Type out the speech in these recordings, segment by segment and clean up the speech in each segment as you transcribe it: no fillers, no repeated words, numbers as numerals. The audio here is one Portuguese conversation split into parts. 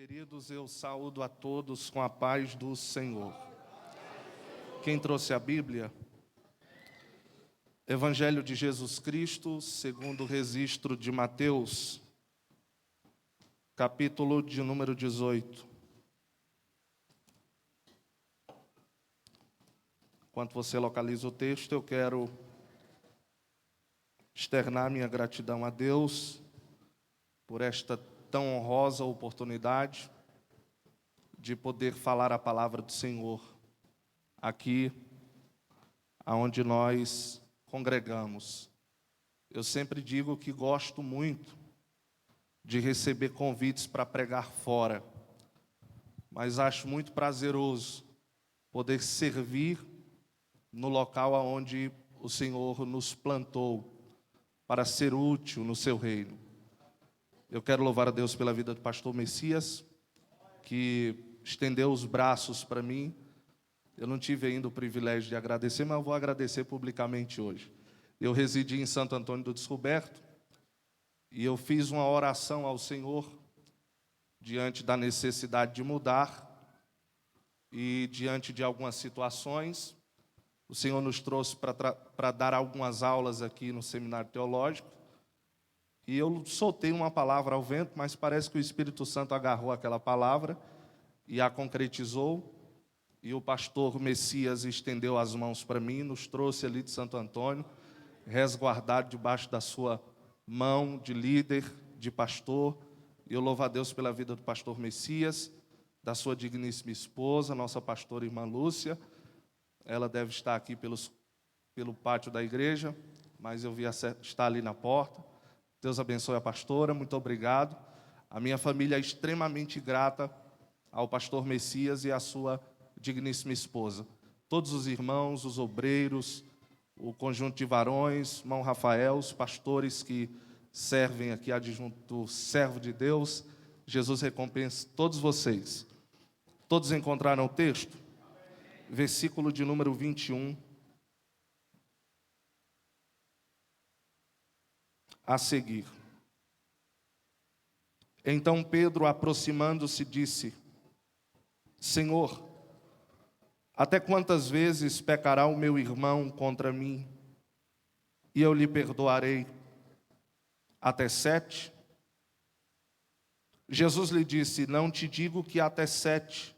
Queridos, eu saúdo a todos com a paz do Senhor. Quem trouxe a Bíblia? Evangelho de Jesus Cristo, segundo o registro de Mateus, capítulo de número 18. Enquanto você localiza o texto, eu quero externar minha gratidão a Deus por esta tão honrosa oportunidade de poder falar a palavra do Senhor aqui, aonde nós congregamos. Eu sempre digo que gosto muito de receber convites para pregar fora, mas acho muito prazeroso poder servir no local aonde o Senhor nos plantou para ser útil no seu reino. Eu quero louvar a Deus pela vida do pastor Messias, que estendeu os braços para mim. Eu não tive ainda o privilégio de agradecer, mas eu vou agradecer publicamente hoje. Eu residi em Santo Antônio do Descoberto e eu fiz uma oração ao Senhor diante da necessidade de mudar e diante de algumas situações. O Senhor nos trouxe para dar algumas aulas aqui no Seminário Teológico. E eu soltei uma palavra ao vento, mas parece que o Espírito Santo agarrou aquela palavra e a concretizou. E o pastor Messias estendeu as mãos para mim, nos trouxe ali de Santo Antônio, resguardado debaixo da sua mão de líder, de pastor. E eu louvo a Deus pela vida do pastor Messias, da sua digníssima esposa, nossa pastora irmã Lúcia. Ela deve estar aqui pelo pátio da igreja, mas eu vi estar ali na porta. Deus abençoe a pastora, muito obrigado. A minha família é extremamente grata ao pastor Messias e à sua digníssima esposa. Todos os irmãos, os obreiros, o conjunto de varões, irmão Rafael, os pastores que servem aqui adjunto servo de Deus, Jesus recompense todos vocês. Todos encontraram o texto? Versículo de número 21. A seguir. Então Pedro, aproximando-se, disse: Senhor, até quantas vezes pecará o meu irmão contra mim, e eu lhe perdoarei? Até 7? Jesus lhe disse: Não te digo que até 7,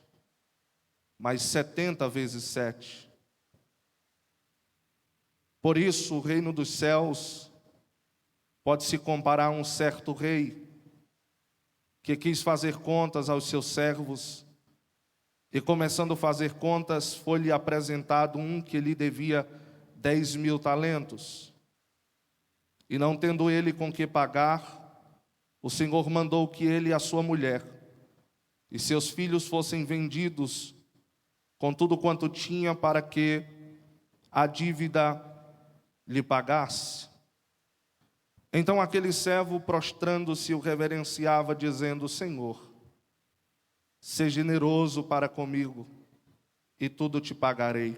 mas 70 vezes 7. Por isso, o reino dos céus pode-se comparar a um certo rei que quis fazer contas aos seus servos e, começando a fazer contas, foi-lhe apresentado um que lhe devia 10.000 talentos. E não tendo ele com que pagar, o Senhor mandou que ele e a sua mulher e seus filhos fossem vendidos com tudo quanto tinha para que a dívida lhe pagasse. Então aquele servo, prostrando-se, o reverenciava, dizendo: Senhor, seja generoso para comigo, e tudo te pagarei.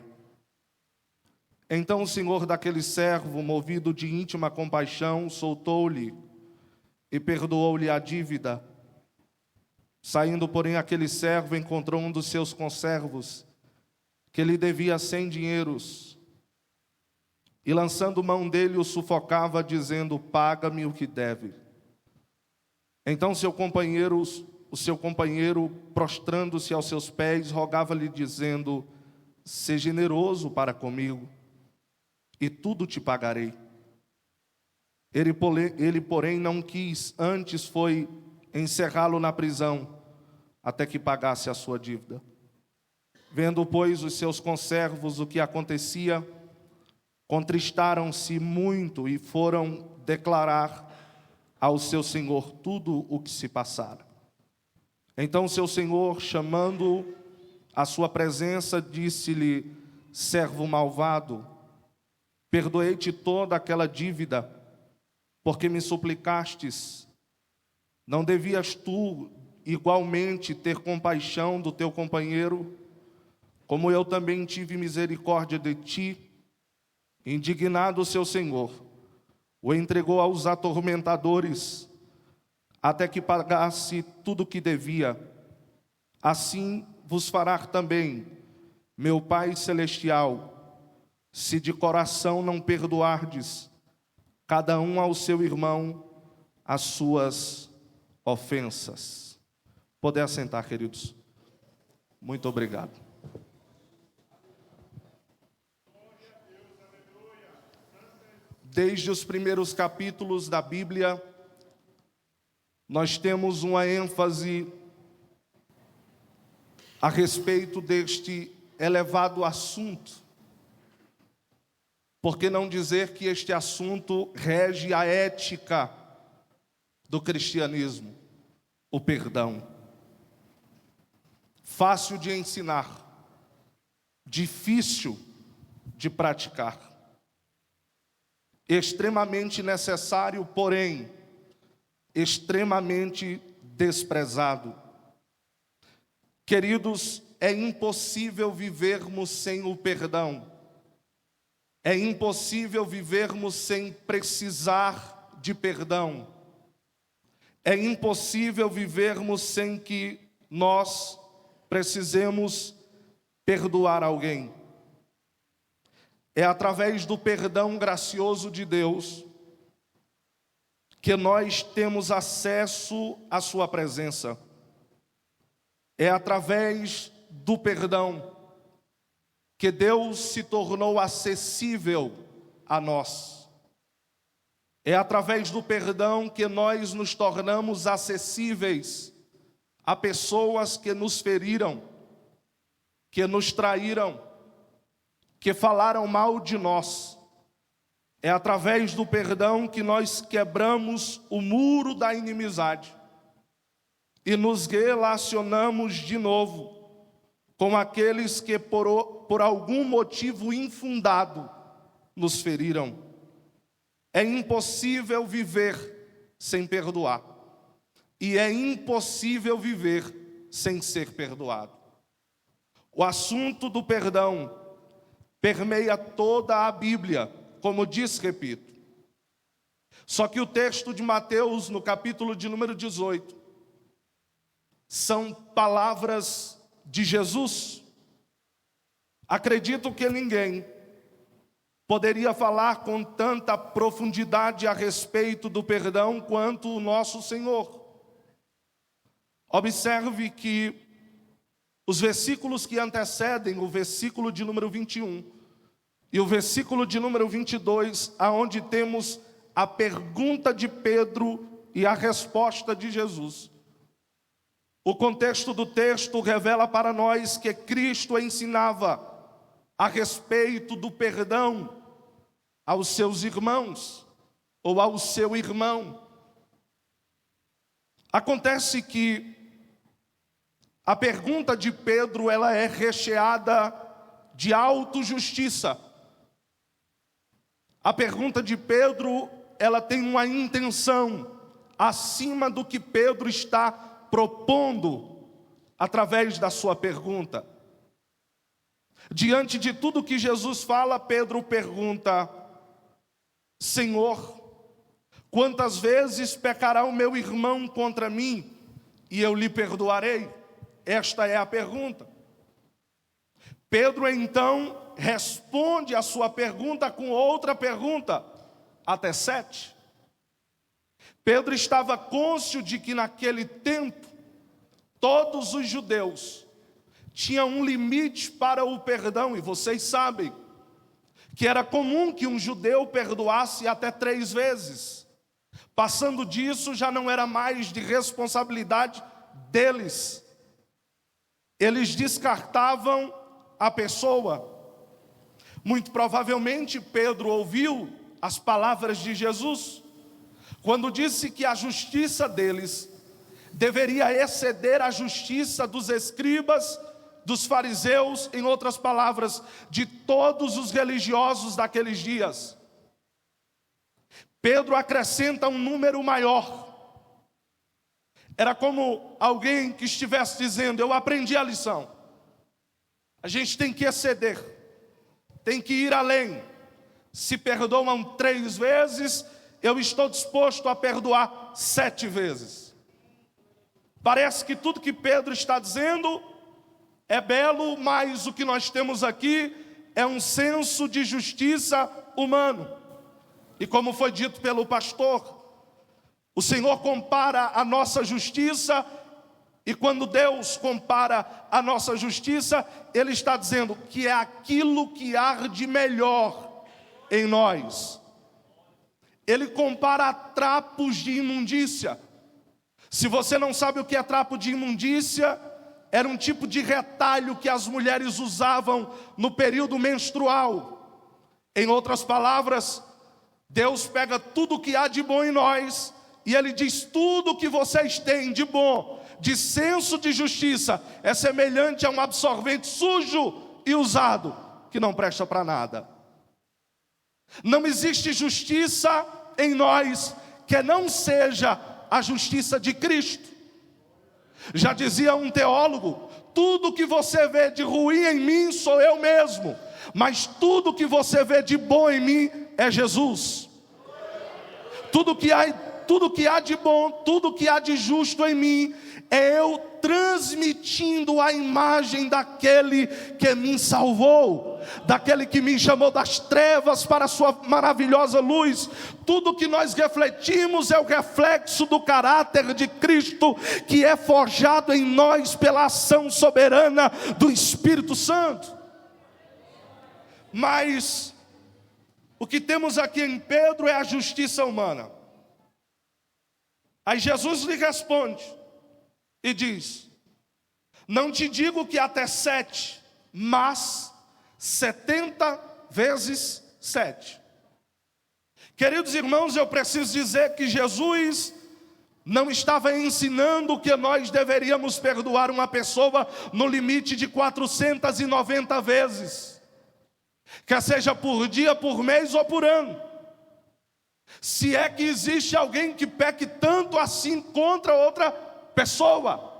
Então o senhor daquele servo, movido de íntima compaixão, soltou-lhe e perdoou-lhe a dívida. Saindo, porém, aquele servo encontrou um dos seus conservos, que lhe devia 100 dinheiros, e lançando mão dele, o sufocava, dizendo: paga-me o que deve. Então o seu companheiro, prostrando-se aos seus pés, rogava-lhe, dizendo: seja generoso para comigo, e tudo te pagarei. Ele, porém, não quis, antes foi encerrá-lo na prisão, até que pagasse a sua dívida. Vendo, pois, os seus conservos o que acontecia, contristaram-se muito e foram declarar ao seu senhor tudo o que se passara. Então seu senhor, chamando-o à sua presença, disse-lhe: servo malvado, perdoei-te toda aquela dívida, porque me suplicastes. Não devias tu igualmente ter compaixão do teu companheiro, como eu também tive misericórdia de ti? Indignado o seu senhor, o entregou aos atormentadores, até que pagasse tudo o que devia. assim vos fará também meu Pai Celestial, se de coração não perdoardes, cada um ao seu irmão, as suas ofensas. Poder assentar, queridos. Muito obrigado. Desde os primeiros capítulos da Bíblia, nós temos uma ênfase a respeito deste elevado assunto. Por que não dizer que este assunto rege a ética do cristianismo? O perdão. Fácil de ensinar, difícil de praticar. Extremamente necessário, porém, extremamente desprezado. Queridos, é impossível vivermos sem o perdão. É impossível vivermos sem precisar de perdão. É impossível vivermos sem que nós precisemos perdoar alguém. É através do perdão gracioso de Deus que nós temos acesso à sua presença. É através do perdão que Deus se tornou acessível a nós. É através do perdão que nós nos tornamos acessíveis a pessoas que nos feriram, que nos traíram, que falaram mal de nós. É através do perdão que nós quebramos o muro da inimizade e nos relacionamos de novo com aqueles que por algum motivo infundado nos feriram. É impossível viver sem perdoar. E é impossível viver sem ser perdoado. O assunto do perdão permeia toda a Bíblia, como diz, repito. Só que o texto de Mateus, no capítulo de número 18, são palavras de Jesus. Acredito que ninguém poderia falar com tanta profundidade a respeito do perdão quanto o nosso Senhor. Observe que os versículos que antecedem o versículo de número 21 e o versículo de número 22, aonde temos a pergunta de Pedro e a resposta de Jesus. O contexto do texto revela para nós que Cristo ensinava a respeito do perdão aos seus irmãos ou ao seu irmão. Acontece que a pergunta de Pedro, ela é recheada de autojustiça. A pergunta de Pedro, ela tem uma intenção acima do que Pedro está propondo através da sua pergunta. Diante de tudo que Jesus fala, Pedro pergunta: Senhor, quantas vezes pecará o meu irmão contra mim e eu lhe perdoarei? Esta é a pergunta. Pedro então responde a sua pergunta com outra pergunta, até 7. Pedro estava cônscio de que naquele tempo todos os judeus tinham um limite para o perdão, e vocês sabem que era comum que um judeu perdoasse até 3 vezes. Passando disso, já não era mais de responsabilidade deles. Eles descartavam a pessoa. Muito provavelmente Pedro ouviu as palavras de Jesus, quando disse que a justiça deles deveria exceder a justiça dos escribas, dos fariseus, em outras palavras, de todos os religiosos daqueles dias. Pedro acrescenta um número maior. Era como alguém que estivesse dizendo: eu aprendi a lição. A gente tem que exceder, tem que ir além. Se perdoam 3 vezes, eu estou disposto a perdoar 7 vezes. Parece que tudo que Pedro está dizendo é belo, mas o que nós temos aqui é um senso de justiça humano. E como foi dito pelo pastor, o Senhor compara a nossa justiça, e quando Deus compara a nossa justiça, Ele está dizendo que é aquilo que há de melhor em nós. Ele compara a trapos de imundícia. Se você não sabe o que é trapo de imundícia, era um tipo de retalho que as mulheres usavam no período menstrual. Em outras palavras, Deus pega tudo que há de bom em nós e Ele diz: tudo que vocês têm de bom, de senso de justiça, é semelhante a um absorvente sujo e usado, que não presta para nada. Não existe justiça em nós que não seja a justiça de Cristo. Já dizia um teólogo: tudo que você vê de ruim em mim sou eu mesmo, mas tudo que você vê de bom em mim é Jesus. Tudo que há de bom, tudo que há de justo em mim, é eu transmitindo a imagem daquele que me salvou, daquele que me chamou das trevas para a sua maravilhosa luz. Tudo que nós refletimos é o reflexo do caráter de Cristo, que é forjado em nós pela ação soberana do Espírito Santo. Mas o que temos aqui em Pedro é a justiça humana. Aí Jesus lhe responde e diz: não te digo que até 7, mas 70 vezes 7. Queridos irmãos, eu preciso dizer que Jesus não estava ensinando que nós deveríamos perdoar uma pessoa no limite de 490 vezes, quer seja por dia, por mês ou por ano. Se é que existe alguém que peque tanto assim contra outra pessoa.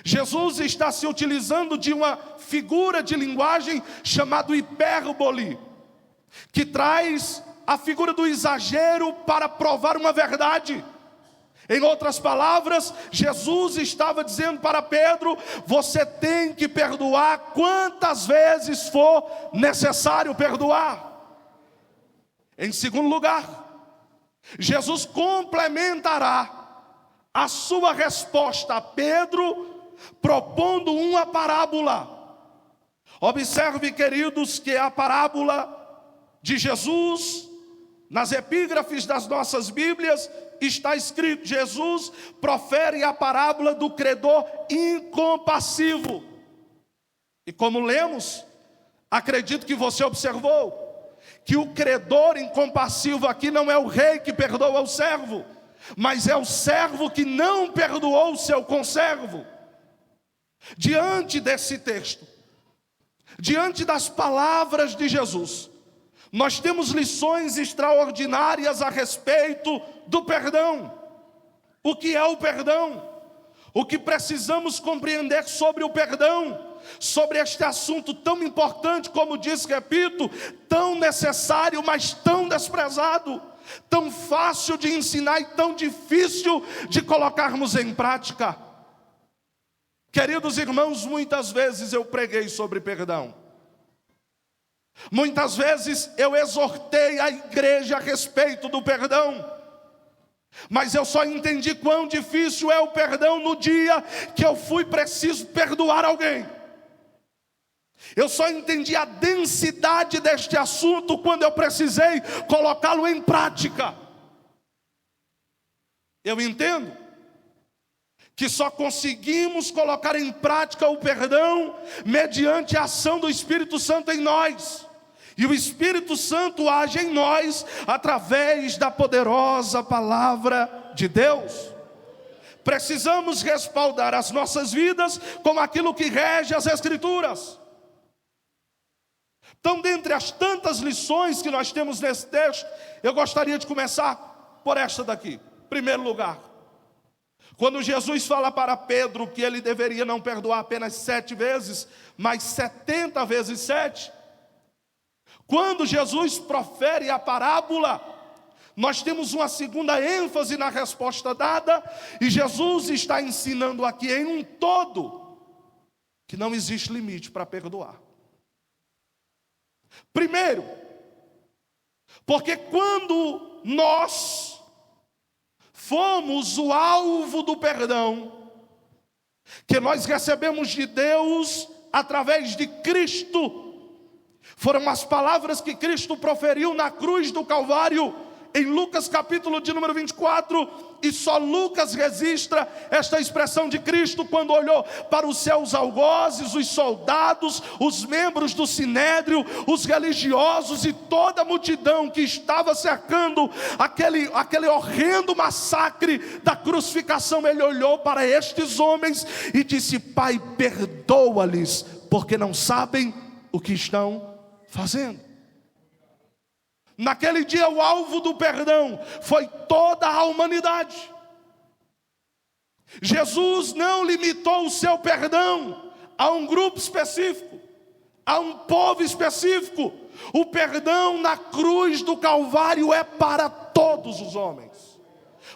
Jesus está se utilizando de uma figura de linguagem chamada hipérbole, que traz a figura do exagero para provar uma verdade. Em outras palavras, Jesus estava dizendo para Pedro: você tem que perdoar quantas vezes for necessário perdoar. Em segundo lugar, Jesus complementará a sua resposta a Pedro, propondo uma parábola. Observe, queridos, que a parábola de Jesus, nas epígrafes das nossas Bíblias, está escrito: Jesus profere a parábola do credor incompassivo. E como lemos, acredito que você observou que o credor incompassivo aqui não é o rei que perdoa o servo, mas é o servo que não perdoou o seu conservo. Diante desse texto, diante das palavras de Jesus, nós temos lições extraordinárias a respeito do perdão. O que é o perdão? O que precisamos compreender sobre o perdão? Sobre este assunto tão importante, como disse, repito, tão necessário, mas tão desprezado, tão fácil de ensinar e tão difícil de colocarmos em prática. Queridos irmãos, muitas vezes eu preguei sobre perdão. Muitas vezes eu exortei a igreja a respeito do perdão. Mas eu só entendi quão difícil é o perdão no dia que eu fui preciso perdoar alguém. Eu só entendi a densidade deste assunto quando eu precisei colocá-lo em prática. Eu entendo que só conseguimos colocar em prática o perdão mediante a ação do Espírito Santo em nós. E o Espírito Santo age em nós através da poderosa palavra de Deus. Precisamos respaldar as nossas vidas com aquilo que rege as Escrituras. Então, dentre as tantas lições que nós temos nesse texto, eu gostaria de começar por esta daqui. Em primeiro lugar, quando Jesus fala para Pedro que ele deveria não perdoar apenas 7 vezes, mas 70 vezes 7, quando Jesus profere a parábola Nós temos uma segunda ênfase na resposta dada, e Jesus está ensinando aqui em um todo, que não existe limite para perdoar. Primeiro, porque quando nós fomos o alvo do perdão, que nós recebemos de Deus através de Cristo, foram as palavras que Cristo proferiu na cruz do Calvário, em Lucas capítulo de número 24, e só Lucas registra esta expressão de Cristo quando olhou para os seus algozes, os soldados, os membros do sinédrio, os religiosos e toda a multidão que estava cercando aquele horrendo massacre da crucificação. Ele olhou para estes homens e disse: Pai, perdoa-lhes, porque não sabem o que estão fazendo. Naquele dia o alvo do perdão foi toda a humanidade. Jesus não limitou o seu perdão a um grupo específico, a um povo específico. O perdão na cruz do Calvário é para todos os homens,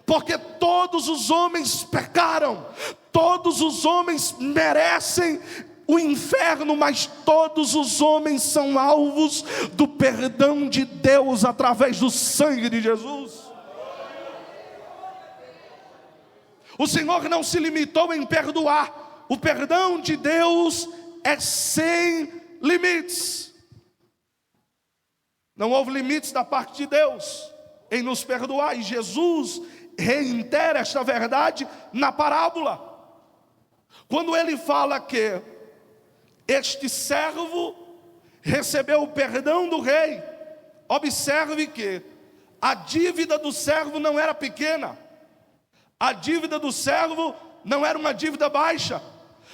porque todos os homens pecaram, todos os homens merecem o inferno, mas todos os homens são alvos do perdão de Deus através do sangue de Jesus. O Senhor não se limitou em perdoar. O perdão de Deus é sem limites. Não houve limites da parte de Deus em nos perdoar, e Jesus reitera esta verdade na parábola, quando ele fala que este servo recebeu o perdão do rei. Observe que a dívida do servo não era pequena, a dívida do servo não era uma dívida baixa.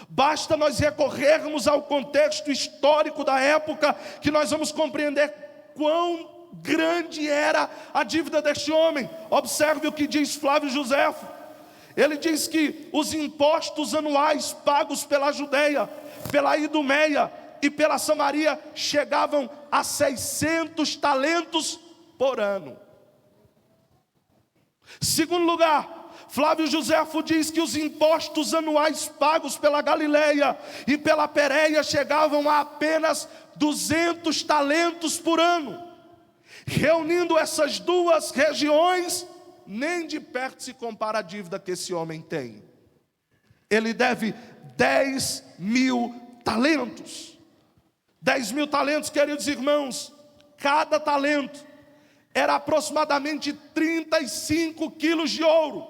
Basta nós recorrermos ao contexto histórico da época, que nós vamos compreender quão grande era a dívida deste homem. Observe o que diz Flávio Joséfo. Ele diz que os impostos anuais pagos pela Judeia, pela Idumeia e pela Samaria chegavam a 600 talentos por ano. Segundo lugar, Flávio Joséfo diz que os impostos anuais pagos pela Galileia e pela Pérea chegavam a apenas 200 talentos por ano. Reunindo essas duas regiões, nem de perto se compara a dívida que esse homem tem. Ele deve 10.000 talentos. 10.000 talentos, queridos irmãos, cada talento era aproximadamente 35 quilos de ouro.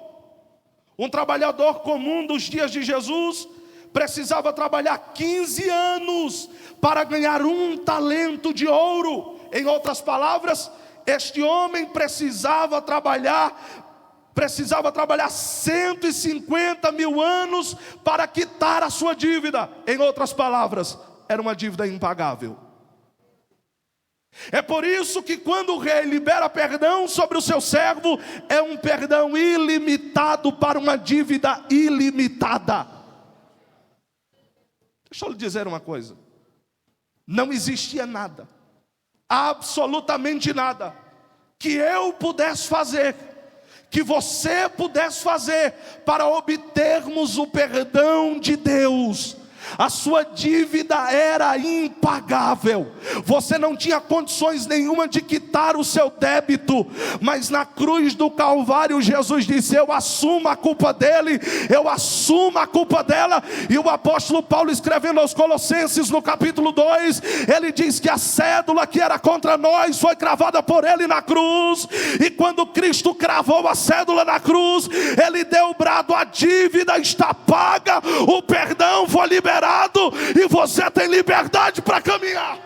Um trabalhador comum dos dias de Jesus precisava trabalhar 15 anos para ganhar um talento de ouro. Em outras palavras, este homem precisava trabalhar 150.000 anos para quitar a sua dívida. Em outras palavras, era uma dívida impagável. É por isso que quando o rei libera perdão sobre o seu servo, é um perdão ilimitado para uma dívida ilimitada. Deixa eu lhe dizer uma coisa: não existia nada, absolutamente nada, que eu pudesse fazer, que você pudesse fazer, para obtermos o perdão de Deus. A sua dívida era impagável. Você não tinha condições nenhuma de quitar o seu débito. Mas na cruz do Calvário, Jesus disse: eu assumo a culpa dele, eu assumo a culpa dela. E o apóstolo Paulo, escrevendo aos Colossenses no capítulo 2, ele diz que a cédula que era contra nós foi cravada por ele na cruz. E quando Cristo cravou a cédula na cruz, ele deu o brado: a dívida está paga, o perdão foi liberado, e você tem liberdade para caminhar.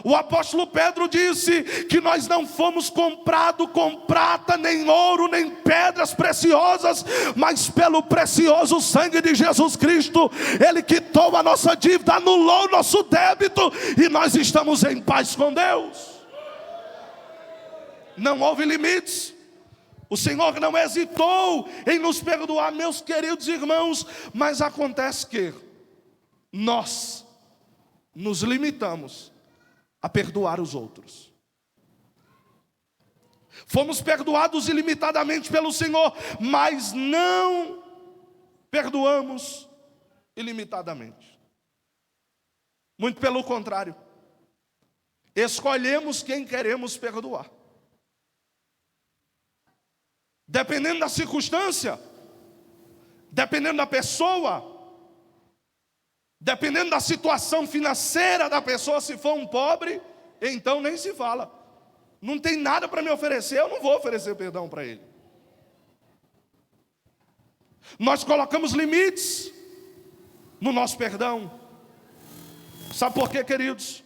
O apóstolo Pedro disse que nós não fomos comprados com prata, nem ouro, nem pedras preciosas, mas pelo precioso sangue de Jesus Cristo. Ele quitou a nossa dívida, anulou o nosso débito, e nós estamos em paz com Deus. Não houve limites. O Senhor não hesitou em nos perdoar, meus queridos irmãos. Mas acontece que nós nos limitamos a perdoar os outros. Fomos perdoados ilimitadamente pelo Senhor, mas não perdoamos ilimitadamente. Muito pelo contrário. Escolhemos quem queremos perdoar. Dependendo da circunstância, dependendo da pessoa, dependendo da situação financeira da pessoa, se for um pobre, então nem se fala. Não tem nada para me oferecer, eu não vou oferecer perdão para ele. Nós colocamos limites no nosso perdão. Sabe por quê, queridos?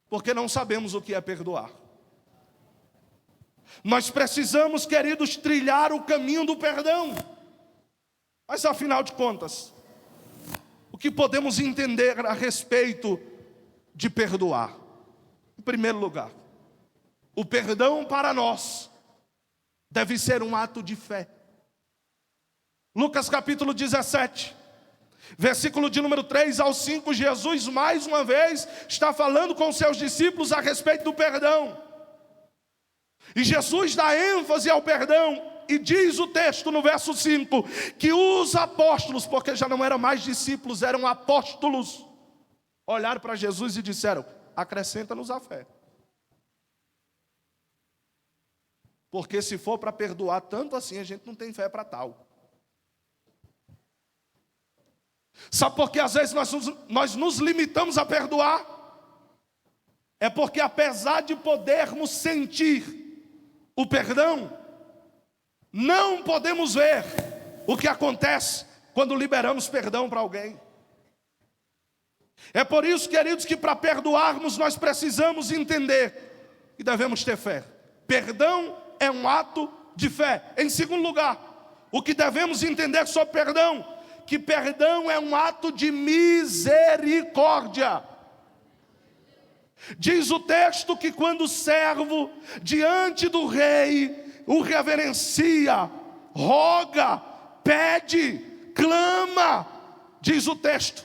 Porque não sabemos o que é perdoar. Nós precisamos, queridos, trilhar o caminho do perdão. Mas afinal de contas, o que podemos entender a respeito de perdoar? Em primeiro lugar, o perdão para nós deve ser um ato de fé. Lucas capítulo 17, versículo de número 3 ao 5, Jesus mais uma vez está falando com os seus discípulos a respeito do perdão. E Jesus dá ênfase ao perdão e diz o texto no verso 5, que os apóstolos, porque já não eram mais discípulos, eram apóstolos, olharam para Jesus e disseram: acrescenta-nos a fé. Porque se for para perdoar tanto assim, a gente não tem fé para tal. Sabe por que às vezes nós nos limitamos a perdoar? É porque apesar de podermos sentir o perdão, não podemos ver o que acontece quando liberamos perdão para alguém. É por isso, queridos, que para perdoarmos nós precisamos entender que devemos ter fé. Perdão é um ato de fé. Em segundo lugar, o que devemos entender sobre perdão? Que perdão é um ato de misericórdia. Diz o texto que quando o servo diante do rei o reverencia, roga, pede, clama, diz o texto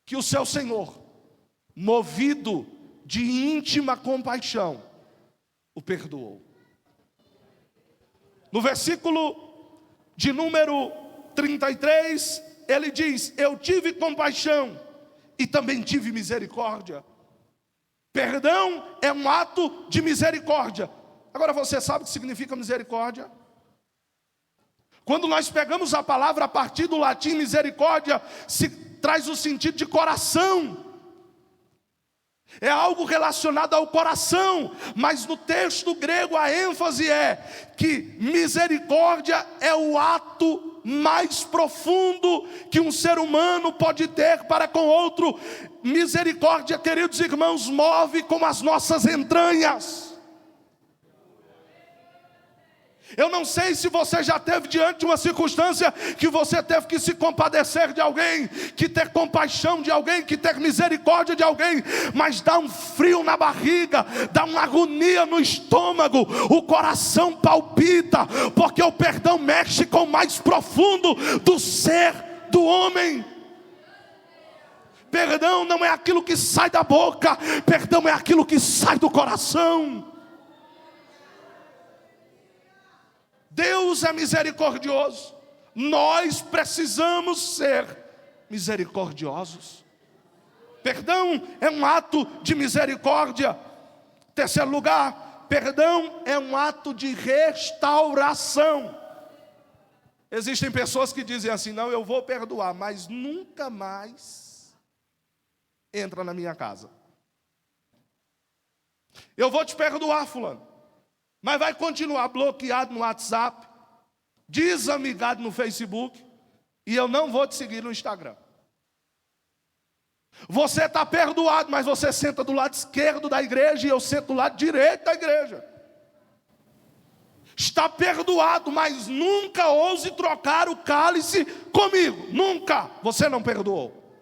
que o seu senhor, movido de íntima compaixão, o perdoou. No versículo de número 33, ele diz: eu tive compaixão e também tive misericórdia. Perdão é um ato de misericórdia. Agora você sabe o que significa misericórdia? Quando nós pegamos a palavra a partir do latim misericórdia, se traz o sentido de coração. É algo relacionado ao coração, mas no texto grego a ênfase é que misericórdia é o ato mais profundo que um ser humano pode ter para com outro. Misericórdia, queridos irmãos, move como as nossas entranhas. Eu não sei se você já teve diante de uma circunstância que você teve que se compadecer de alguém, que ter compaixão de alguém, que ter misericórdia de alguém, mas dá um frio na barriga, dá uma agonia no estômago, o coração palpita, porque o perdão mexe com o mais profundo do ser do homem. Perdão não é aquilo que sai da boca, perdão é aquilo que sai do coração. Deus é misericordioso. Nós precisamos ser misericordiosos. Perdão é um ato de misericórdia. Terceiro lugar, perdão é um ato de restauração. Existem pessoas que dizem assim: não, eu vou perdoar, mas nunca mais entra na minha casa. Eu vou te perdoar, fulano, mas vai continuar bloqueado no WhatsApp, desamigado no Facebook, e eu não vou te seguir no Instagram. Você está perdoado, mas você senta do lado esquerdo da igreja e eu sento do lado direito da igreja. Está perdoado, mas nunca ouse trocar o cálice comigo. Nunca. Você não perdoou.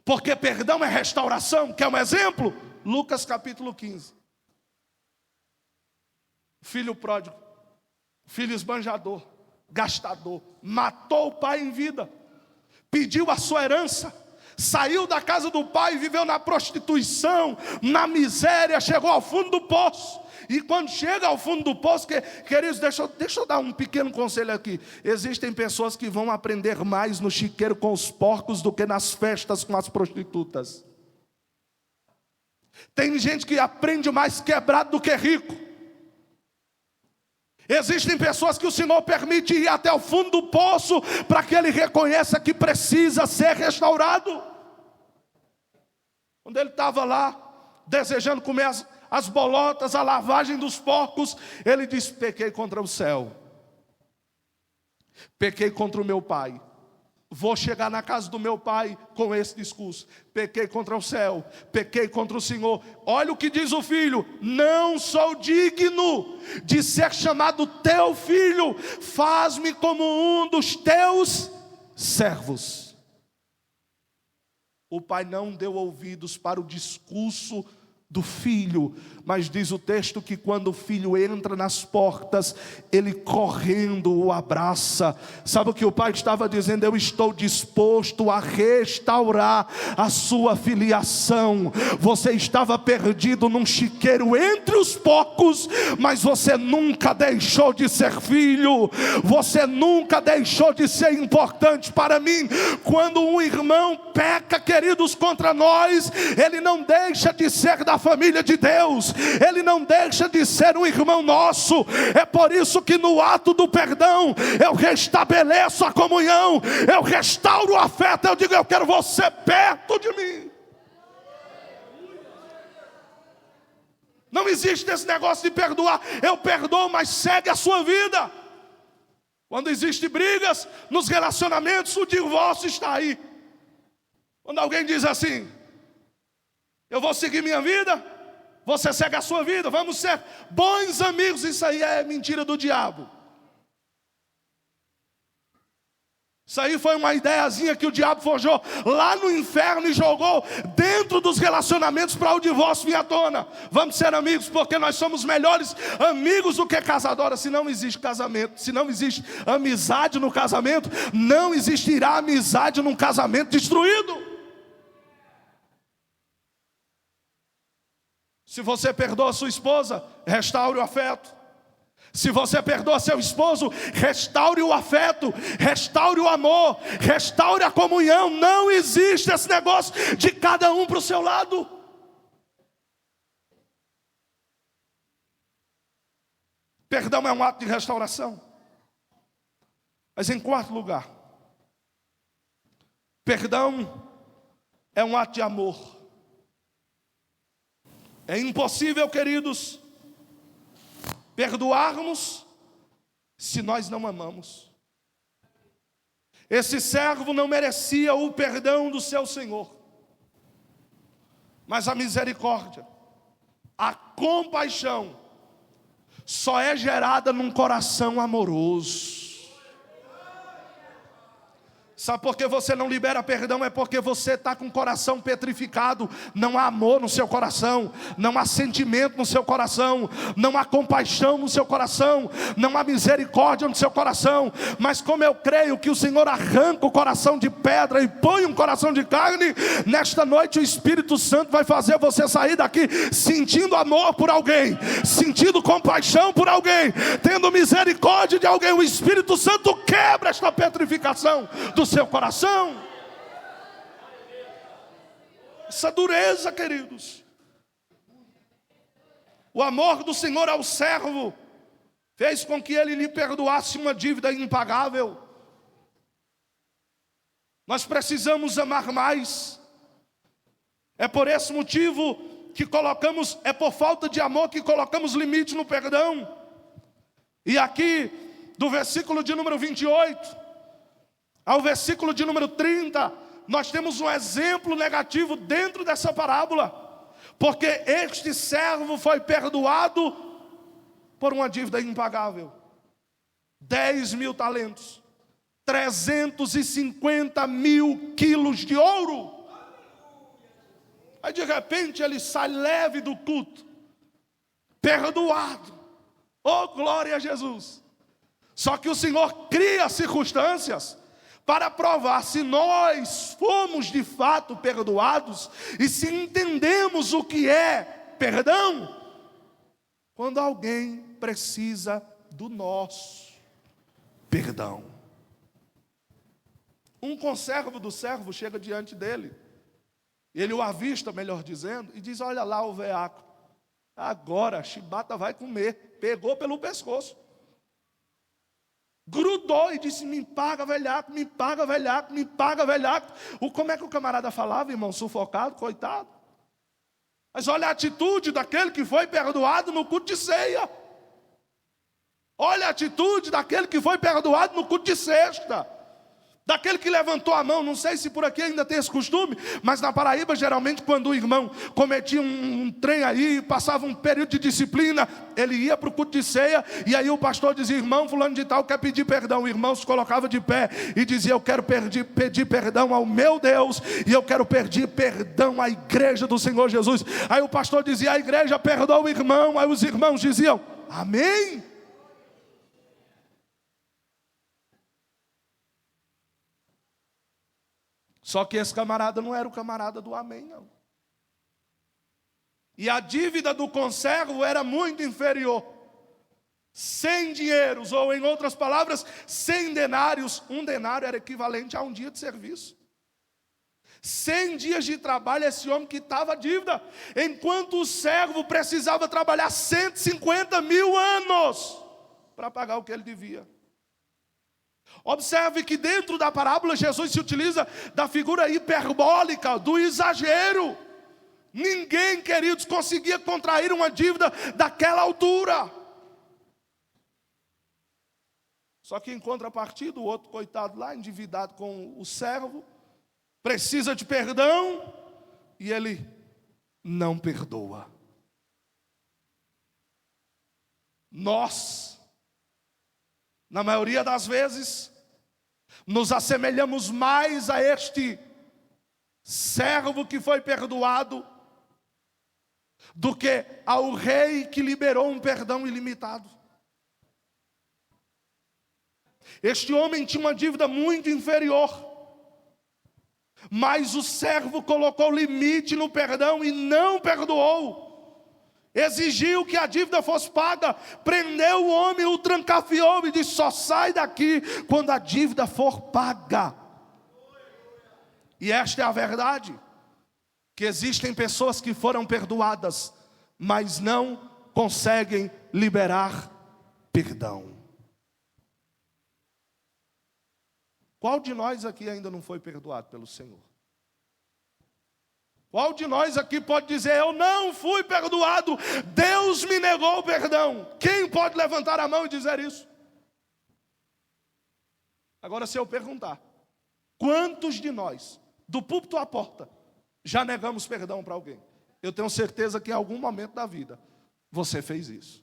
Porque perdão é restauração. Quer um exemplo? Lucas capítulo 15. Filho pródigo, filho esbanjador, gastador, matou o pai em vida, pediu a sua herança, saiu da casa do pai, viveu na prostituição, na miséria, chegou ao fundo do poço. E quando chega ao fundo do poço, queridos, deixa eu dar um pequeno conselho aqui. Existem pessoas que vão aprender mais no chiqueiro com os porcos do que nas festas com as prostitutas. Tem gente que aprende mais quebrado do que rico. Existem pessoas que o Senhor permite ir até o fundo do poço para que ele reconheça que precisa ser restaurado. Quando ele estava lá, desejando comer as bolotas, a lavagem dos porcos, ele disse: pequei contra o céu, pequei contra o meu pai. Vou chegar na casa do meu pai com esse discurso: pequei contra o céu, pequei contra o Senhor. Olha o que diz o filho: não sou digno de ser chamado teu filho, faz-me como um dos teus servos. O pai não deu ouvidos para o discurso do filho, mas diz o texto que quando o filho entra nas portas, ele correndo o abraça. Sabe o que o pai estava dizendo? Eu estou disposto a restaurar a sua filiação. Você estava perdido num chiqueiro entre os porcos, mas você nunca deixou de ser filho, você nunca deixou de ser importante para mim. Quando um irmão peca, queridos, contra nós, ele não deixa de ser da família de Deus, ele não deixa de ser um irmão nosso. É por isso que no ato do perdão eu restabeleço a comunhão, eu restauro o afeto, eu digo: eu quero você perto de mim. Não existe esse negócio de perdoar. Eu perdoo, mas segue a sua vida. Quando existem brigas nos relacionamentos, o divórcio está aí. Quando alguém diz assim: eu vou seguir minha vida, você segue a sua vida, vamos ser bons amigos. Isso aí é mentira do diabo. Isso aí foi uma ideiazinha que o diabo forjou lá no inferno e jogou dentro dos relacionamentos para o divórcio vir à tona. Vamos ser amigos porque nós somos melhores amigos do que casadores. Se não existe casamento, se não existe amizade no casamento, não existirá amizade num casamento destruído. Se você perdoa sua esposa, restaure o afeto. Se você perdoa seu esposo, restaure o afeto, restaure o amor, restaure a comunhão. Não existe esse negócio de cada um para o seu lado. Perdão é um ato de restauração. Mas em quarto lugar, perdão é um ato de amor. É impossível, queridos, perdoarmos se nós não amamos. Esse servo não merecia o perdão do seu senhor, mas a misericórdia, a compaixão, só é gerada num coração amoroso. Sabe por que você não libera perdão? É porque você está com o coração petrificado. Não há amor no seu coração, não há sentimento no seu coração, não há compaixão no seu coração, não há misericórdia no seu coração. Mas como eu creio que o Senhor arranca o coração de pedra e põe um coração de carne, nesta noite o Espírito Santo vai fazer você sair daqui sentindo amor por alguém, sentindo compaixão por alguém, tendo misericórdia de alguém. O Espírito Santo quebra esta petrificação do seu coração, essa dureza, queridos. O amor do Senhor ao servo fez com que ele lhe perdoasse uma dívida impagável. Nós precisamos amar mais. É por esse motivo que colocamos, é por falta de amor que colocamos limite no perdão. E aqui, do versículo de número 28 ao versículo de número 30, nós temos um exemplo negativo dentro dessa parábola. Porque este servo foi perdoado por uma dívida impagável. 10.000 talentos, 350.000 quilos de ouro. Aí de repente ele sai leve do culto, perdoado. Oh, glória a Jesus. Só que o Senhor cria circunstâncias para provar se nós fomos de fato perdoados e se entendemos o que é perdão, quando alguém precisa do nosso perdão. Um conservo do servo chega diante dele, ele o avista, melhor dizendo, e diz: olha lá o veaco, agora a chibata vai comer. Pegou pelo pescoço, grudou e disse: me paga, velhaco, me paga, velhaco, me paga, velhaco. Como é que o camarada falava, irmão? Sufocado, coitado. Mas olha a atitude daquele que foi perdoado no culto de ceia. Olha a atitude daquele que foi perdoado no culto de sexta. Daquele que levantou a mão. Não sei se por aqui ainda tem esse costume, mas na Paraíba, geralmente, quando o irmão cometia um trem aí, passava um período de disciplina, ele ia para o culto de ceia, e aí o pastor dizia: irmão fulano de tal quer pedir perdão. O irmão se colocava de pé e dizia: eu quero pedir perdão ao meu Deus, e eu quero pedir perdão à igreja do Senhor Jesus. Aí o pastor dizia: a igreja perdoa o irmão. Aí os irmãos diziam: amém. Só que esse camarada não era o camarada do amém, não. E a dívida do conservo era muito inferior. 100 dinheiros, ou em outras palavras, 100 denários. Um denário era equivalente a um dia de serviço. 100 dias de trabalho, esse homem quitava a dívida, enquanto o servo precisava trabalhar 150 mil anos para pagar o que ele devia. Observe que dentro da parábola Jesus se utiliza da figura hiperbólica, do exagero. Ninguém, queridos, conseguia contrair uma dívida daquela altura. Só que em contrapartida, o outro coitado lá, endividado com o servo, precisa de perdão e ele não perdoa. Nós, na maioria das vezes, nos assemelhamos mais a este servo que foi perdoado do que ao rei que liberou um perdão ilimitado. Este homem tinha uma dívida muito inferior, mas o servo colocou limite no perdão e não perdoou. Exigiu que a dívida fosse paga, prendeu o homem, o trancafiou e disse: só sai daqui quando a dívida for paga. E esta é a verdade, que existem pessoas que foram perdoadas, mas não conseguem liberar perdão. Qual de nós aqui ainda não foi perdoado pelo Senhor? Qual de nós aqui pode dizer: eu não fui perdoado, Deus me negou o perdão? Quem pode levantar a mão e dizer isso? Agora, se eu perguntar, quantos de nós, do púlpito à porta, já negamos perdão para alguém? Eu tenho certeza que em algum momento da vida você fez isso.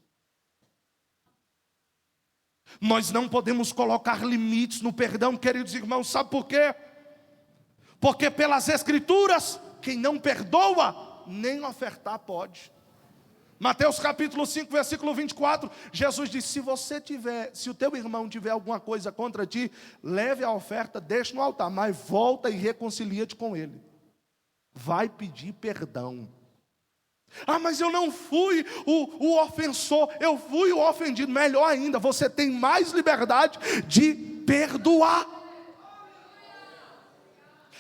Nós não podemos colocar limites no perdão, queridos irmãos. Sabe por quê? Porque pelas Escrituras, quem não perdoa, nem ofertar pode. Mateus capítulo 5, versículo 24, Jesus disse: se o teu irmão tiver alguma coisa contra ti, leve a oferta, deixa no altar, mas volta e reconcilia-te com ele. Vai pedir perdão. Ah, mas eu não fui o ofensor, eu fui o ofendido. Melhor ainda, você tem mais liberdade de perdoar.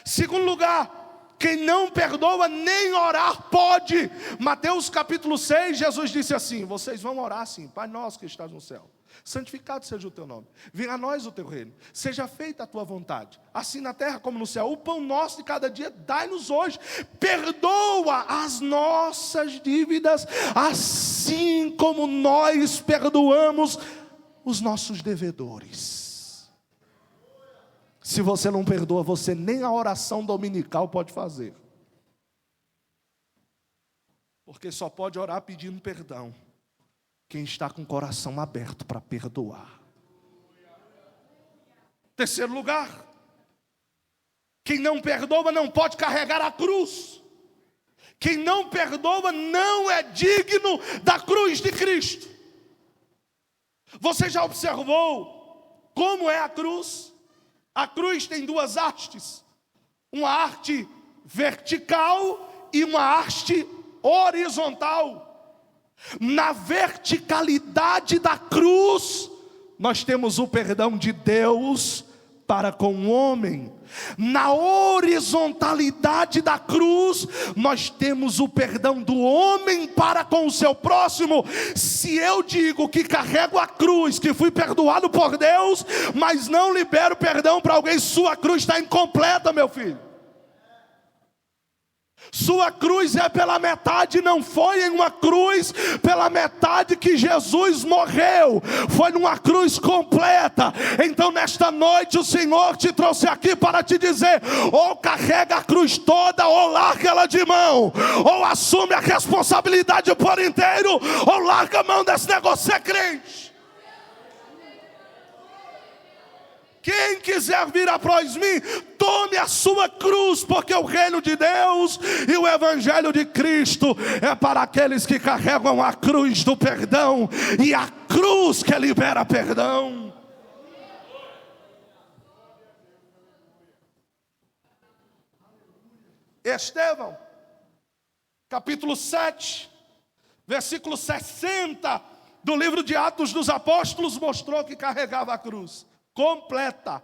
Segundo lugar, quem não perdoa nem orar pode. Mateus capítulo 6, Jesus disse assim: vocês vão orar assim: Pai nosso que estás no céu, santificado seja o teu nome, venha a nós o teu reino, seja feita a tua vontade, assim na terra como no céu. O pão nosso de cada dia dai-nos hoje. Perdoa as nossas dívidas, assim como nós perdoamos os nossos devedores. Se você não perdoa, você nem a oração dominical pode fazer, porque só pode orar pedindo perdão quem está com o coração aberto para perdoar. Terceiro lugar, quem não perdoa não pode carregar a cruz. Quem não perdoa não é digno da cruz de Cristo. Você já observou como é a cruz? A cruz tem duas hastes, uma haste vertical e uma haste horizontal. Na verticalidade da cruz, nós temos o perdão de Deus para com o homem. Na horizontalidade da cruz, nós temos o perdão do homem para com o seu próximo. Se eu digo que carrego a cruz, que fui perdoado por Deus, mas não libero perdão para alguém, sua cruz está incompleta, meu filho. Sua cruz é pela metade, não foi em uma cruz pela metade que Jesus morreu, foi numa cruz completa. Então nesta noite o Senhor te trouxe aqui para te dizer: ou carrega a cruz toda, ou larga ela de mão, ou assume a responsabilidade por inteiro, ou larga a mão desse negócio, você é crente. Quem quiser vir após mim, tome a sua cruz, porque o reino de Deus e o evangelho de Cristo é para aqueles que carregam a cruz do perdão, e a cruz que libera perdão. Estevão, capítulo 7, versículo 60 do livro de Atos dos Apóstolos, mostrou que carregava a cruz completa.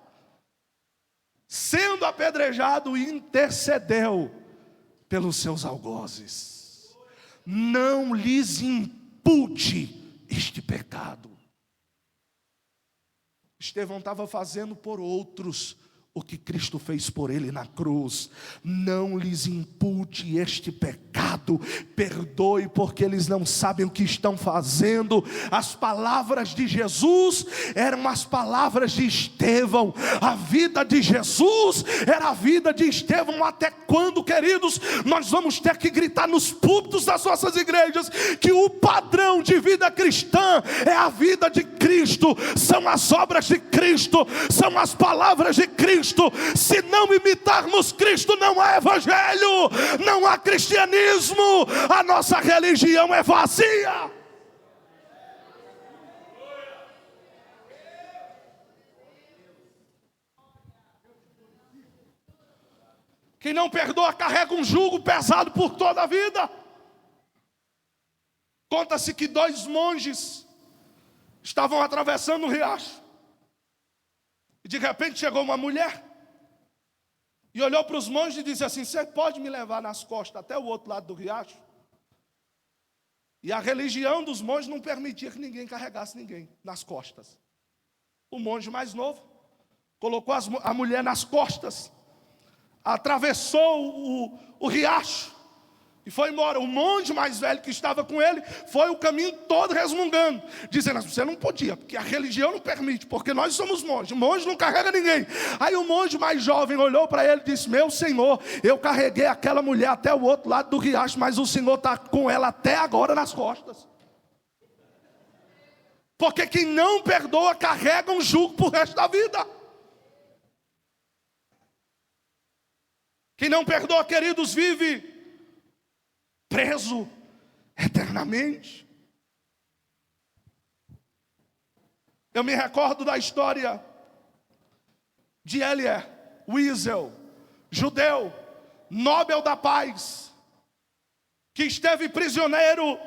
Sendo apedrejado, intercedeu pelos seus algozes. Não lhes impute este pecado. Estevão estava fazendo por outros o que Cristo fez por ele na cruz. Não lhes impute este pecado, perdoe, porque eles não sabem o que estão fazendo. As palavras de Jesus eram as palavras de Estevão. A vida de Jesus era a vida de Estevão. Até quando, queridos, nós vamos ter que gritar nos púlpitos das nossas igrejas que o padrão de vida cristã é a vida de Cristo, são as obras de Cristo, são as palavras de Cristo. Se não imitarmos Cristo, não há evangelho, não há cristianismo, a nossa religião é vazia. Quem não perdoa carrega um jugo pesado por toda a vida. Conta-se que 2 monges estavam atravessando um riacho, e de repente chegou uma mulher e olhou para os monges e disse assim: você pode me levar nas costas até o outro lado do riacho? E a religião dos monges não permitia que ninguém carregasse ninguém nas costas. O monge mais novo colocou a mulher nas costas, atravessou o riacho e foi embora. O monge mais velho que estava com ele foi o caminho todo resmungando, dizendo assim: você não podia, porque a religião não permite, porque nós somos monges, monge não carrega ninguém. Aí o monge mais jovem olhou para ele e disse: meu senhor, eu carreguei aquela mulher até o outro lado do riacho, mas o senhor está com ela até agora nas costas. Porque quem não perdoa carrega um jugo para o resto da vida. Quem não perdoa, queridos, vive preso eternamente. Eu me recordo da história de Elie Wiesel, judeu, Nobel da Paz, que esteve prisioneiro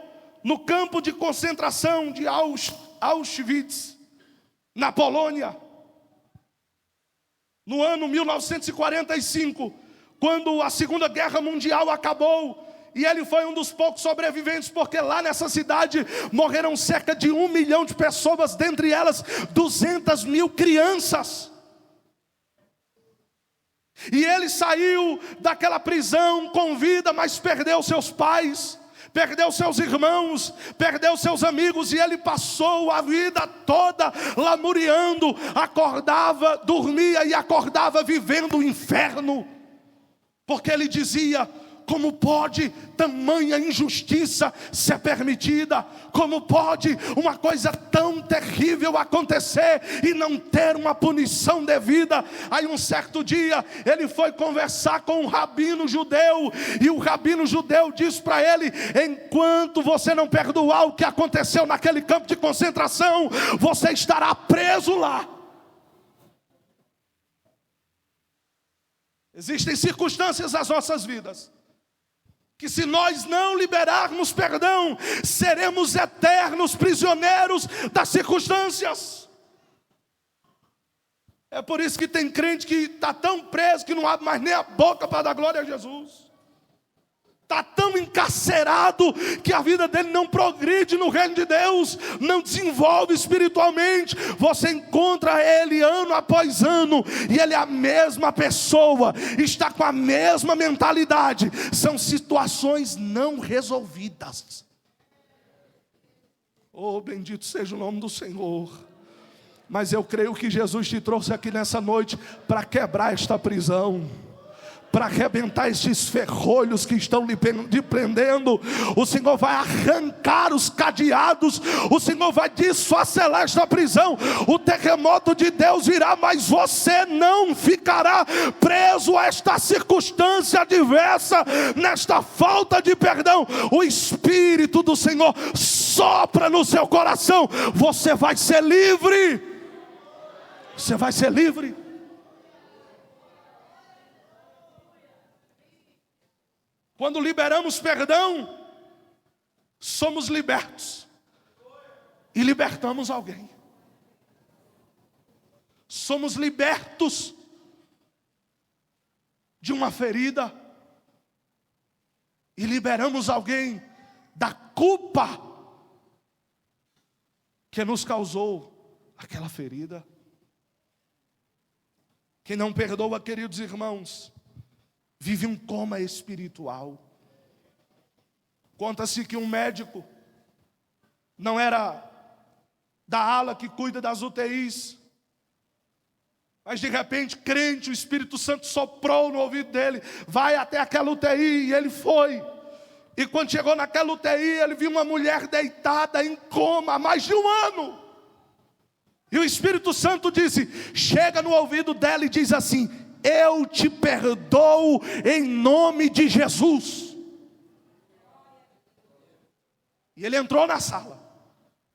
no campo de concentração de Auschwitz, na Polônia, no ano 1945, quando a Segunda Guerra Mundial acabou. E ele foi um dos poucos sobreviventes, porque lá nessa cidade morreram cerca de 1 milhão de pessoas, dentre elas 200 mil crianças. E ele saiu daquela prisão com vida, mas perdeu seus pais, perdeu seus irmãos, perdeu seus amigos, e ele passou a vida toda lamuriando, acordava, dormia e acordava vivendo o inferno, porque ele dizia: como pode tamanha injustiça ser permitida? Como pode uma coisa tão terrível acontecer e não ter uma punição devida? Aí um certo dia ele foi conversar com um rabino judeu, e o rabino judeu disse para ele: enquanto você não perdoar o que aconteceu naquele campo de concentração, você estará preso lá. Existem circunstâncias nas nossas vidas que, se nós não liberarmos perdão, seremos eternos prisioneiros das circunstâncias. É por isso que tem crente que está tão preso que não abre mais nem a boca para dar glória a Jesus. Está tão encarcerado que a vida dele não progride no reino de Deus, não desenvolve espiritualmente. Você encontra ele ano após ano e ele é a mesma pessoa, está com a mesma mentalidade. São situações não resolvidas. Oh, bendito seja o nome do Senhor. Mas eu creio que Jesus te trouxe aqui nessa noite para quebrar esta prisão, para arrebentar estes ferrolhos que estão lhe prendendo. O Senhor vai arrancar os cadeados, o Senhor vai desfacelar esta prisão. O terremoto de Deus virá, mas você não ficará preso a esta circunstância adversa, nesta falta de perdão. O Espírito do Senhor sopra no seu coração, você vai ser livre. Você vai ser livre. Quando liberamos perdão, somos libertos e libertamos alguém. Somos libertos de uma ferida e liberamos alguém da culpa que nos causou aquela ferida. Quem não perdoa, queridos irmãos, vive um coma espiritual. Conta-se que um médico, não era da ala que cuida das UTIs, mas de repente, crente, o Espírito Santo soprou no ouvido dele: vai até aquela UTI, e ele foi. E quando chegou naquela UTI, ele viu uma mulher deitada em coma há mais de um ano. E o Espírito Santo disse, chega no ouvido dela e diz assim: eu te perdoo em nome de Jesus. E ele entrou na sala,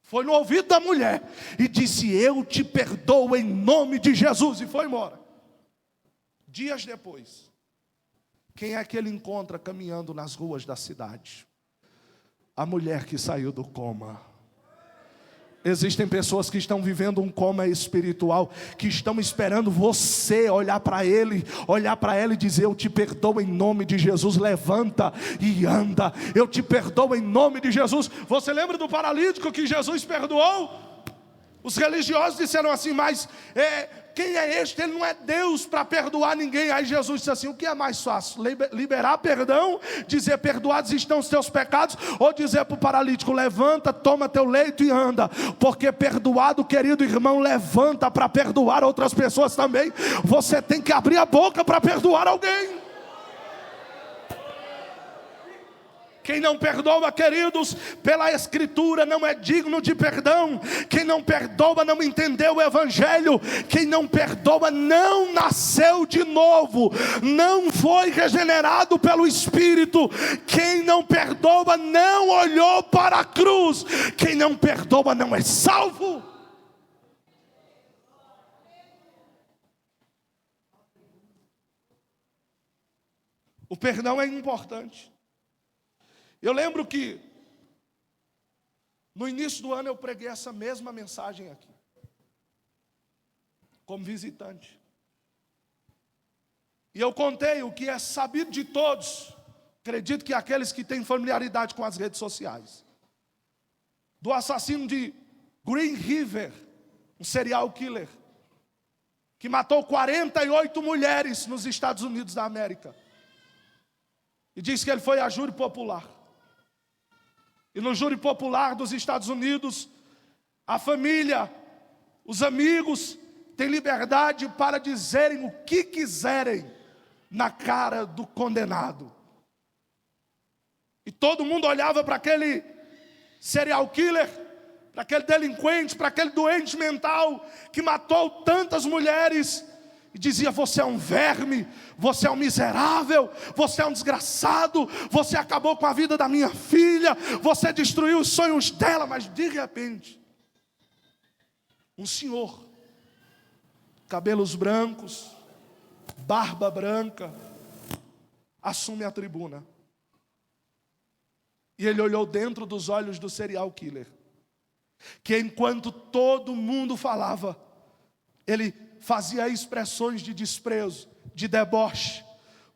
foi no ouvido da mulher e disse: eu te perdoo em nome de Jesus, e foi embora. Dias depois, quem é que ele encontra caminhando nas ruas da cidade? A mulher que saiu do coma. Existem pessoas que estão vivendo um coma espiritual, que estão esperando você olhar para ele, olhar para ela e dizer: eu te perdoo em nome de Jesus, levanta e anda, eu te perdoo em nome de Jesus. Você lembra do paralítico que Jesus perdoou? Os religiosos disseram assim: mas quem é este? Ele não é Deus para perdoar ninguém. Aí Jesus disse assim: o que é mais fácil? Liberar perdão, dizer perdoados estão os teus pecados, ou dizer para o paralítico: levanta, toma teu leito e anda? Porque perdoado, querido irmão, levanta para perdoar outras pessoas também. Você tem que abrir a boca para perdoar alguém. Quem não perdoa, queridos, pela Escritura não é digno de perdão. Quem não perdoa não entendeu o Evangelho. Quem não perdoa não nasceu de novo, não foi regenerado pelo Espírito. Quem não perdoa não olhou para a cruz. Quem não perdoa não é salvo. O perdão é importante. Eu lembro que no início do ano eu preguei essa mesma mensagem aqui, como visitante. E eu contei o que é sabido de todos, acredito que aqueles que têm familiaridade com as redes sociais, do assassino de Green River, um serial killer, que matou 48 mulheres nos Estados Unidos da América. E diz que ele foi a júri popular. E no júri popular dos Estados Unidos, a família, os amigos, têm liberdade para dizerem o que quiserem na cara do condenado. E todo mundo olhava para aquele serial killer, para aquele delinquente, para aquele doente mental que matou tantas mulheres, e dizia: você é um verme, você é um miserável, você é um desgraçado, você acabou com a vida da minha filha, você destruiu os sonhos dela. Mas de repente, um senhor, cabelos brancos, barba branca, assume a tribuna. E ele olhou dentro dos olhos do serial killer, que enquanto todo mundo falava, ele fazia expressões de desprezo, de deboche,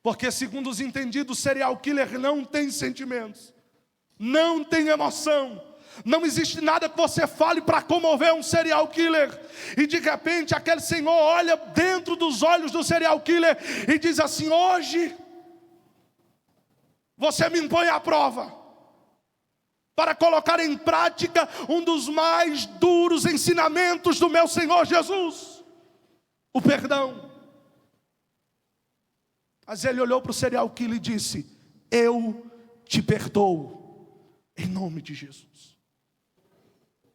porque segundo os entendidos, serial killer não tem sentimentos, não tem emoção. Não existe nada que você fale para comover um serial killer. E de repente aquele senhor olha dentro dos olhos do serial killer e diz assim: hoje você me impõe à prova para colocar em prática um dos mais duros ensinamentos do meu Senhor Jesus, o perdão. Mas ele olhou para o serial killer e disse: eu te perdoo, em nome de Jesus.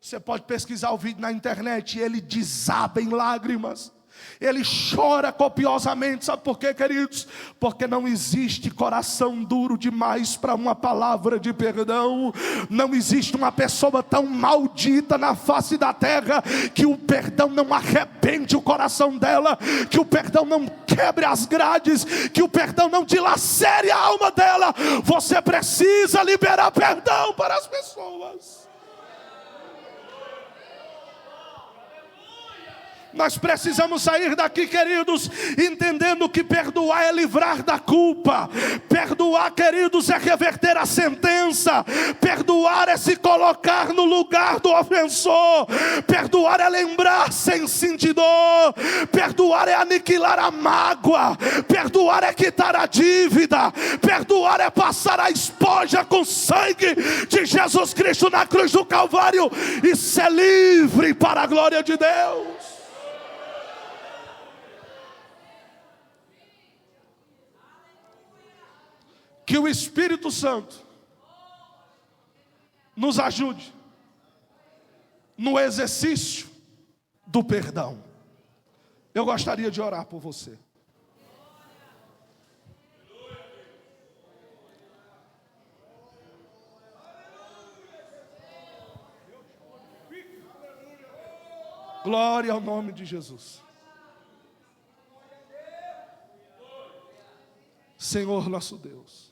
Você pode pesquisar o vídeo na internet, ele desaba em lágrimas, ele chora copiosamente. Sabe por quê, queridos? Porque não existe coração duro demais para uma palavra de perdão. Não existe uma pessoa tão maldita na face da terra que o perdão não arrebente o coração dela, que o perdão não quebre as grades, que o perdão não dilacere a alma dela. Você precisa liberar perdão para as pessoas. Nós precisamos sair daqui, queridos, entendendo que perdoar é livrar da culpa. Perdoar, queridos, é reverter a sentença. Perdoar é se colocar no lugar do ofensor. Perdoar é lembrar sem sentir dor. Perdoar é aniquilar a mágoa. Perdoar é quitar a dívida. Perdoar é passar a esponja com sangue de Jesus Cristo na cruz do Calvário e ser livre para a glória de Deus. Que o Espírito Santo nos ajude no exercício do perdão. Eu gostaria de orar por você. Glória ao nome de Jesus. Senhor nosso Deus,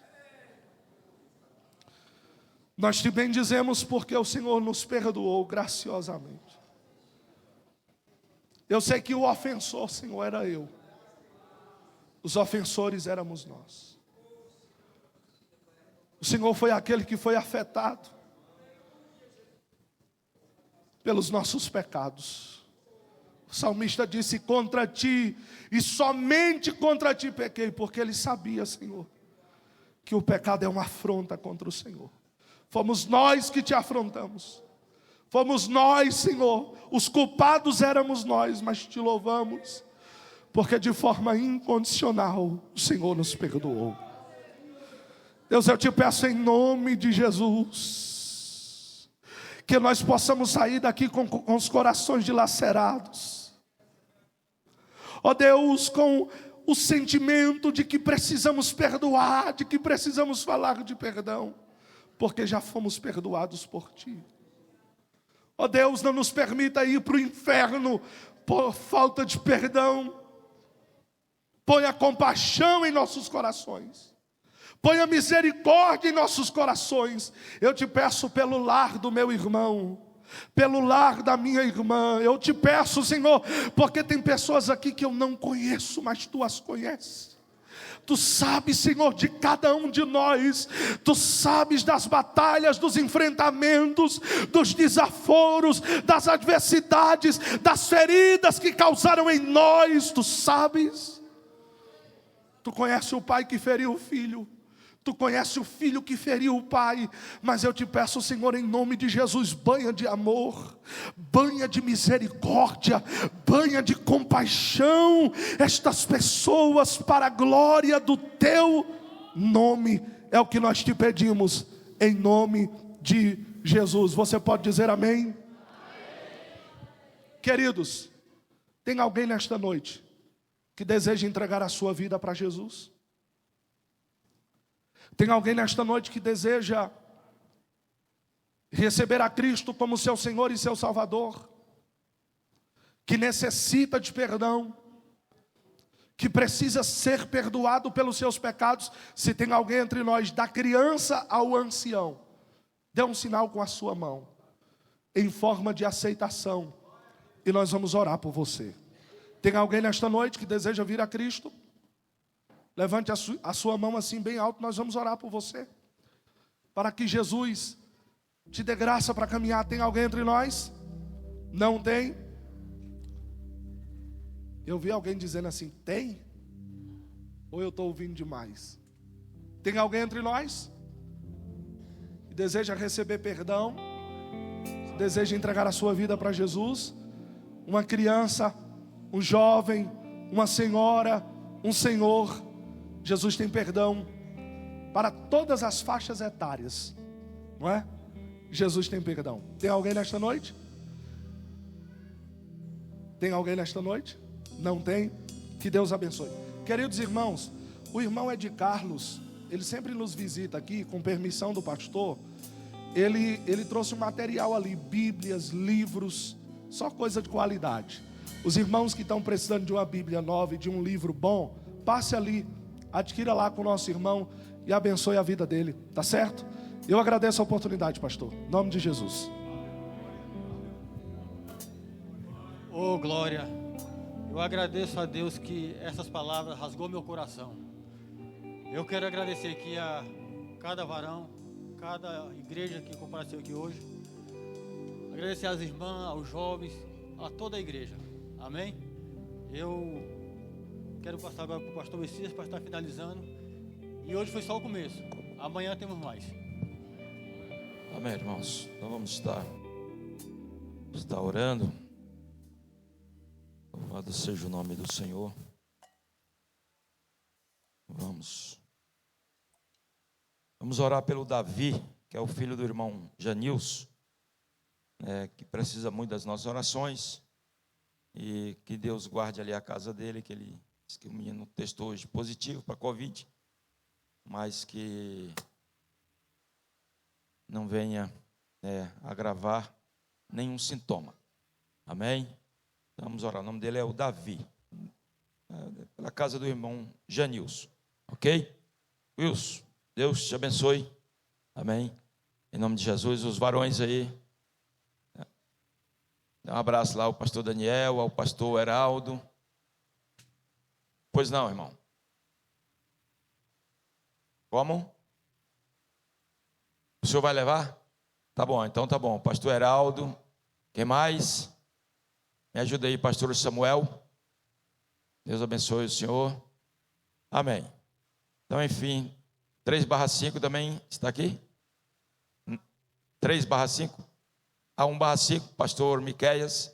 nós te bendizemos porque o Senhor nos perdoou graciosamente. Eu sei que o ofensor, Senhor, era eu. Os ofensores éramos nós. O Senhor foi aquele que foi afetado pelos nossos pecados. O salmista disse: contra ti, e somente contra ti pequei, porque ele sabia, Senhor, que o pecado é uma afronta contra o Senhor. Fomos nós que te afrontamos. Fomos nós, Senhor. Os culpados éramos nós, mas te louvamos, porque de forma incondicional o Senhor nos perdoou. Deus, eu te peço em nome de Jesus, que nós possamos sair daqui com os corações dilacerados. Ó Deus, com o sentimento de que precisamos perdoar, de que precisamos falar de perdão, porque já fomos perdoados por ti. Ó Deus, não nos permita ir para o inferno por falta de perdão. Ponha compaixão em nossos corações. Ponha misericórdia em nossos corações. Eu te peço pelo lar do meu irmão, pelo lar da minha irmã. Eu te peço, Senhor, porque tem pessoas aqui que eu não conheço, mas Tu as conheces. Tu sabes, Senhor, de cada um de nós. Tu sabes das batalhas, dos enfrentamentos, dos desaforos, das adversidades, das feridas que causaram em nós. Tu sabes. Tu conheces o pai que feriu o filho. Tu conheces o filho que feriu o pai. Mas eu te peço, Senhor, em nome de Jesus, banha de amor, banha de misericórdia, banha de compaixão estas pessoas para a glória do Teu nome. É o que nós te pedimos, em nome de Jesus. Você pode dizer amém? Queridos, tem alguém nesta noite que deseja entregar a sua vida para Jesus? Tem alguém nesta noite que deseja receber a Cristo como seu Senhor e seu Salvador? Que necessita de perdão? que precisa ser perdoado pelos seus pecados. Se tem alguém entre nós, da criança ao ancião, dê um sinal com a sua mão, em forma de aceitação, e nós vamos orar por você. Tem alguém nesta noite que deseja vir a Cristo? Levante a sua mão assim bem alto, nós vamos orar por você, para que Jesus te dê graça para caminhar. Tem alguém entre nós? Não tem? Eu vi alguém dizendo assim, tem? Ou eu estou ouvindo demais? Tem alguém entre nós que deseja receber perdão, deseja entregar a sua vida para Jesus? Uma criança, um jovem, uma senhora, um senhor. Jesus tem perdão para todas as faixas etárias, não é? Jesus tem perdão. Tem alguém nesta noite? Tem alguém nesta noite? Não tem? Que Deus abençoe. Queridos irmãos, o irmão Ed Carlos, ele sempre nos visita aqui, com permissão do pastor. Ele trouxe um material ali, bíblias, livros, só coisa de qualidade. Os irmãos que estão precisando de uma bíblia nova e de um livro bom, passe ali, adquira lá com o nosso irmão e abençoe a vida dele, tá certo? Eu agradeço a oportunidade, pastor, em nome de Jesus. Oh, glória! Eu agradeço a Deus que essas palavras rasgou meu coração. Eu quero agradecer aqui a cada varão, cada igreja que compareceu aqui hoje. Agradecer às irmãs, aos jovens, a toda a igreja. Amém? Eu quero passar agora para o pastor Messias para estar finalizando. E hoje foi só o começo. Amanhã temos mais. Amém, irmãos. Então vamos estar orando. Louvado seja o nome do Senhor. Vamos orar pelo Davi, que é o filho do irmão Janilson, que precisa muito das nossas orações. E que Deus guarde ali a casa dele, que ele disse que o menino testou hoje positivo para Covid, mas que não venha agravar nenhum sintoma. Amém? Vamos orar. O nome dele é o Davi, pela casa do irmão Janilson. Ok? Wilson, Deus te abençoe. Amém? Em nome de Jesus, os varões aí. Dá um abraço lá ao pastor Daniel, ao pastor Heraldo. Pois não, irmão? Como? O senhor vai levar? Tá bom, então tá bom. Pastor Heraldo. Quem mais? Me ajuda aí, pastor Samuel. Deus abençoe o senhor. Amém. Então, enfim, 3/5 também está aqui? 3/5? A 1/5, pastor Miqueias.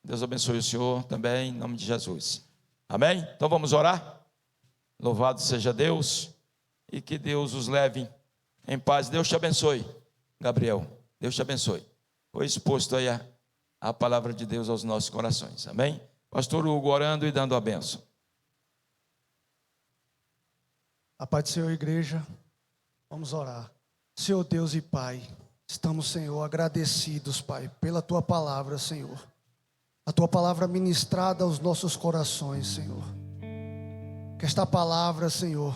Deus abençoe o senhor também, em nome de Jesus. Amém? Então vamos orar. Louvado seja Deus. E que Deus os leve em paz. Deus te abençoe, Gabriel. Deus te abençoe. Foi exposto aí a palavra de Deus aos nossos corações. Amém? Pastor Hugo orando e dando a bênção. A paz do Senhor, igreja. Vamos orar. Senhor Deus e Pai, estamos, Senhor, agradecidos, Pai, pela Tua palavra, Senhor. A Tua palavra ministrada aos nossos corações, Senhor. Que esta palavra, Senhor,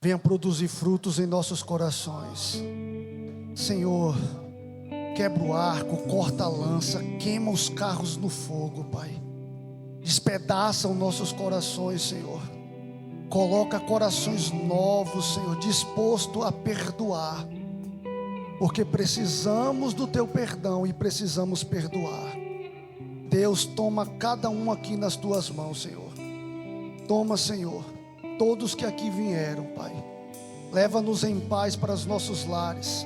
venha produzir frutos em nossos corações. Senhor, quebra o arco, corta a lança, queima os carros no fogo, Pai. Despedaça os nossos corações, Senhor. Coloca corações novos, Senhor, disposto a perdoar. Porque precisamos do Teu perdão e precisamos perdoar. Deus, toma cada um aqui nas Tuas mãos, Senhor. Toma, Senhor, todos que aqui vieram, Pai. Leva-nos em paz para os nossos lares,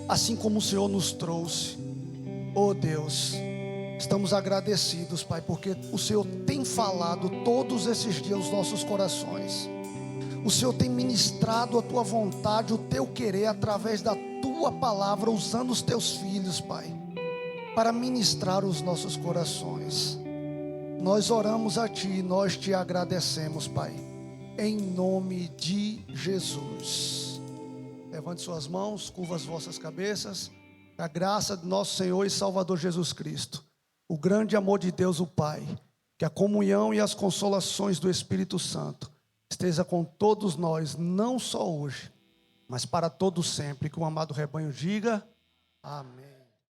assim como o Senhor nos trouxe. Oh Deus, estamos agradecidos, Pai, porque o Senhor tem falado todos esses dias aos nossos corações. O Senhor tem ministrado a Tua vontade, o Teu querer através da Tua palavra, usando os Teus filhos, Pai, para ministrar os nossos corações. Nós oramos a Ti e nós Te agradecemos, Pai, em nome de Jesus. Levante suas mãos, curva as vossas cabeças. A graça do nosso Senhor e Salvador Jesus Cristo, o grande amor de Deus o Pai Que a comunhão e as consolações do Espírito Santo esteja com todos nós, não só hoje, mas para todos sempre. Que o amado rebanho diga amém.